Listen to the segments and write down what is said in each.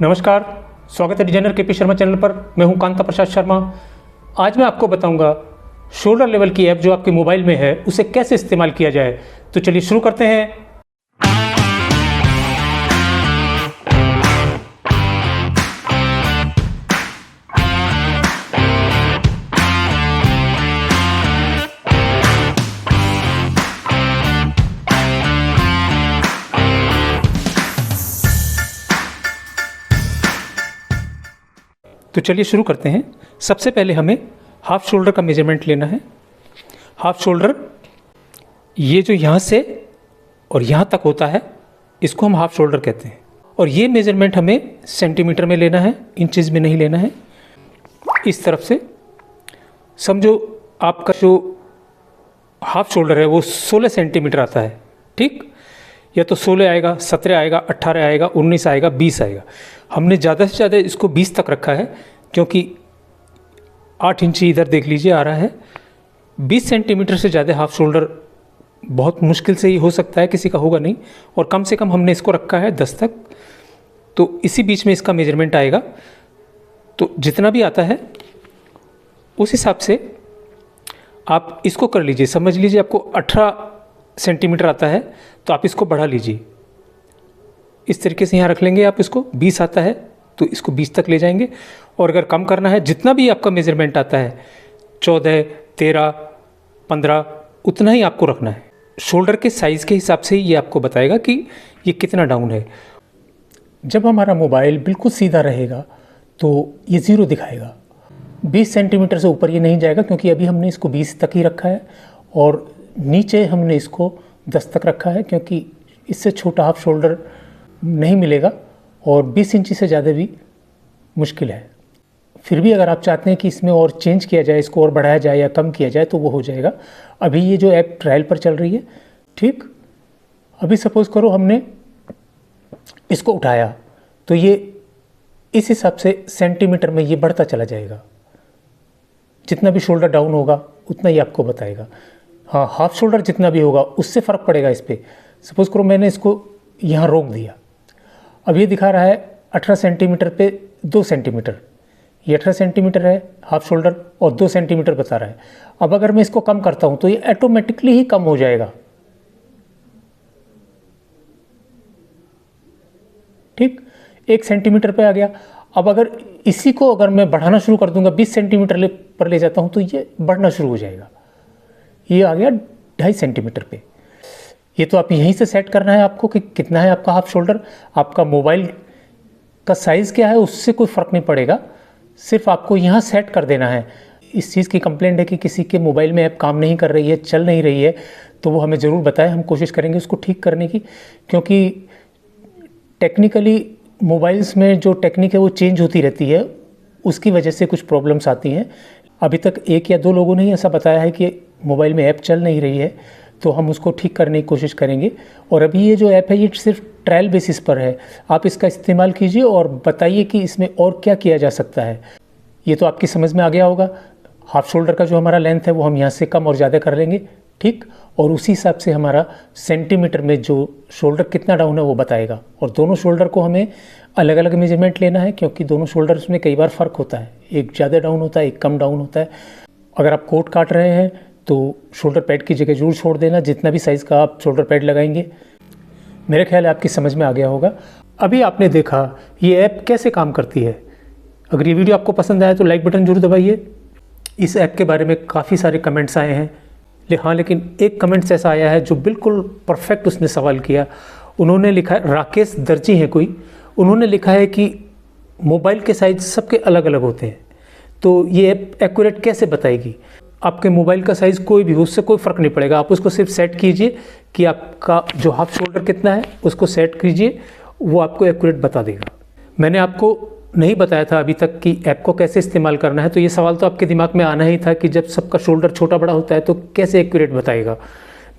नमस्कार, स्वागत है डिजाइनर के पी शर्मा चैनल पर। मैं हूं कांता प्रसाद शर्मा। आज मैं आपको बताऊंगा शोल्डर लेवल की ऐप जो आपके मोबाइल में है उसे कैसे इस्तेमाल किया जाए। तो चलिए शुरू करते हैं। तो चलिए शुरू करते हैं। सबसे पहले हमें हाफ शोल्डर का मेजरमेंट लेना है। हाफ शोल्डर ये जो यहाँ से और यहाँ तक होता है इसको हम हाफ शोल्डर कहते हैं। और ये मेजरमेंट हमें सेंटीमीटर में लेना है, इंचेस में नहीं लेना है। इस तरफ से समझो आपका जो हाफ शोल्डर है वो 16 सेंटीमीटर आता है, ठीक। या तो 16 आएगा, 17 आएगा, 18 आएगा, 19 आएगा, 20 आएगा। हमने ज़्यादा से ज़्यादा इसको 20 तक रखा है क्योंकि 8 इंची इधर देख लीजिए आ रहा है। 20 सेंटीमीटर से ज़्यादा हाफ शोल्डर बहुत मुश्किल से ही हो सकता है, किसी का होगा नहीं। और कम से कम हमने इसको रखा है 10 तक, तो इसी बीच में इसका मेजरमेंट आएगा। तो जितना भी आता है उस हिसाब से आप इसको कर लीजिए। समझ लीजिए आपको 18 सेंटीमीटर आता है तो आप इसको बढ़ा लीजिए। इस तरीके से यहाँ रख लेंगे आप इसको। 20 आता है तो इसको 20 तक ले जाएंगे। और अगर कम करना है, जितना भी आपका मेजरमेंट आता है 14, 13, 15 उतना ही आपको रखना है। शोल्डर के साइज़ के हिसाब से ये आपको बताएगा कि ये कितना डाउन है। जब हमारा मोबाइल बिल्कुल सीधा रहेगा तो ये 0 दिखाएगा। 20 सेंटीमीटर से ऊपर ये नहीं जाएगा क्योंकि अभी हमने इसको 20 तक ही रखा है। और नीचे हमने इसको 10 तक रखा है क्योंकि इससे छोटा हाफ शोल्डर नहीं मिलेगा और 20 इंची से ज़्यादा भी मुश्किल है। फिर भी अगर आप चाहते हैं कि इसमें और चेंज किया जाए, इसको और बढ़ाया जाए या कम किया जाए तो वो हो जाएगा। अभी ये जो ऐप ट्रायल पर चल रही है, ठीक। अभी सपोज़ करो हमने इसको उठाया तो ये इस हिसाब से सेंटीमीटर में ये बढ़ता चला जाएगा। जितना भी शोल्डर डाउन होगा उतना ही आपको बताएगा। हाँ, हाफ शोल्डर जितना भी होगा उससे फ़र्क पड़ेगा इस पर। सपोज़ करो मैंने इसको यहाँ रोक दिया, अब ये दिखा रहा है 18 सेंटीमीटर पे 2 सेंटीमीटर। ये 18 सेंटीमीटर है हाफ शोल्डर और 2 सेंटीमीटर बता रहा है। अब अगर मैं इसको कम करता हूँ तो ये ऑटोमेटिकली ही कम हो जाएगा, ठीक। 1 सेंटीमीटर पे आ गया। अब अगर इसी को अगर मैं बढ़ाना शुरू कर दूंगा, 20 सेंटीमीटर पर ले जाता हूँ तो ये बढ़ना शुरू हो जाएगा। ये आ गया 2.5 सेंटीमीटर पे। ये तो आप यहीं से सेट करना है आपको कि कितना है आपका हाफ शोल्डर। आपका मोबाइल का साइज़ क्या है उससे कोई फ़र्क नहीं पड़ेगा, सिर्फ आपको यहाँ सेट कर देना है। इस चीज़ की कंप्लेंट है कि किसी के मोबाइल में ऐप काम नहीं कर रही है, चल नहीं रही है, तो वो हमें ज़रूर बताएं। हम कोशिश करेंगे उसको ठीक करने की, क्योंकि टेक्निकली मोबाइल्स में जो टेक्निक है वो चेंज होती रहती है, उसकी वजह से कुछ प्रॉब्लम्स आती हैं। अभी तक 1 या 2 लोगों ने ही ऐसा बताया है कि मोबाइल में ऐप चल नहीं रही है, तो हम उसको ठीक करने की कोशिश करेंगे। और अभी ये जो ऐप है ये सिर्फ ट्रायल बेसिस पर है। आप इसका इस्तेमाल कीजिए और बताइए कि इसमें और क्या किया जा सकता है। ये तो आपकी समझ में आ गया होगा। हाफ शोल्डर का जो हमारा लेंथ है वो हम यहाँ से कम और ज़्यादा कर लेंगे, ठीक। और उसी हिसाब से हमारा सेंटीमीटर में जो शोल्डर कितना डाउन है वो बताएगा। और दोनों शोल्डर को हमें अलग अलग मेजरमेंट लेना है क्योंकि दोनों शोल्डर्स में कई बार फ़र्क होता है। एक ज़्यादा डाउन होता है, एक कम डाउन होता है। अगर आप कोट काट रहे हैं तो शोल्डर पैड की जगह जरूर छोड़ देना, जितना भी साइज़ का आप शोल्डर पैड लगाएंगे। मेरे ख्याल है आपकी समझ में आ गया होगा। अभी आपने देखा ये ऐप कैसे काम करती है। अगर ये वीडियो आपको पसंद आया तो लाइक बटन जरूर दबाइए। इस ऐप के बारे में काफ़ी सारे कमेंट्स आए हैं, हाँ, लेकिन एक कमेंट्स ऐसा आया है जो बिल्कुल परफेक्ट उसने सवाल किया। उन्होंने लिखा है, राकेश दर्जी हैं कोई, उन्होंने लिखा है कि मोबाइल के साइज़ सबके अलग अलग होते हैं, तो ये ऐप एक्यूरेट कैसे बताएगी। आपके मोबाइल का साइज़ कोई भी हो, उससे कोई फ़र्क नहीं पड़ेगा। आप उसको सिर्फ सेट कीजिए कि आपका जो हाफ शोल्डर कितना है, उसको सेट कीजिए, वो आपको एक्यूरेट बता देगा। मैंने आपको नहीं बताया था अभी तक कि ऐप को कैसे इस्तेमाल करना है, तो ये सवाल तो आपके दिमाग में आना ही था कि जब सबका शोल्डर छोटा बड़ा होता है तो कैसे एक्यूरेट बताएगा।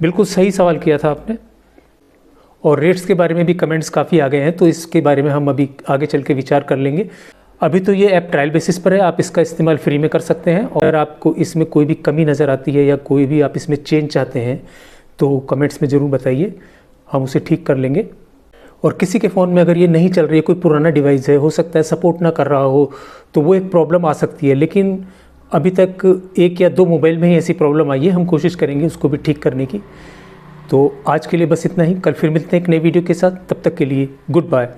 बिल्कुल सही सवाल किया था आपने। और रेट्स के बारे में भी कमेंट्स काफ़ी आ गए हैं, तो इसके बारे में हम अभी आगे चल के विचार कर लेंगे। अभी तो ये ऐप ट्रायल बेसिस पर है, आप इसका इस्तेमाल फ्री में कर सकते हैं। और अगर आपको इसमें कोई भी कमी नज़र आती है या कोई भी आप इसमें चेंज चाहते हैं तो कमेंट्स में ज़रूर बताइए, हम उसे ठीक कर लेंगे। और किसी के फ़ोन में अगर ये नहीं चल रही है, कोई पुराना डिवाइस है, हो सकता है सपोर्ट ना कर रहा हो, तो वो एक प्रॉब्लम आ सकती है। लेकिन अभी तक 1 या 2 मोबाइल में ही ऐसी प्रॉब्लम आई है, हम कोशिश करेंगे उसको भी ठीक करने की। तो आज के लिए बस इतना ही, कल फिर मिलते हैं एक नई वीडियो के साथ, तब तक के लिए गुड बाय।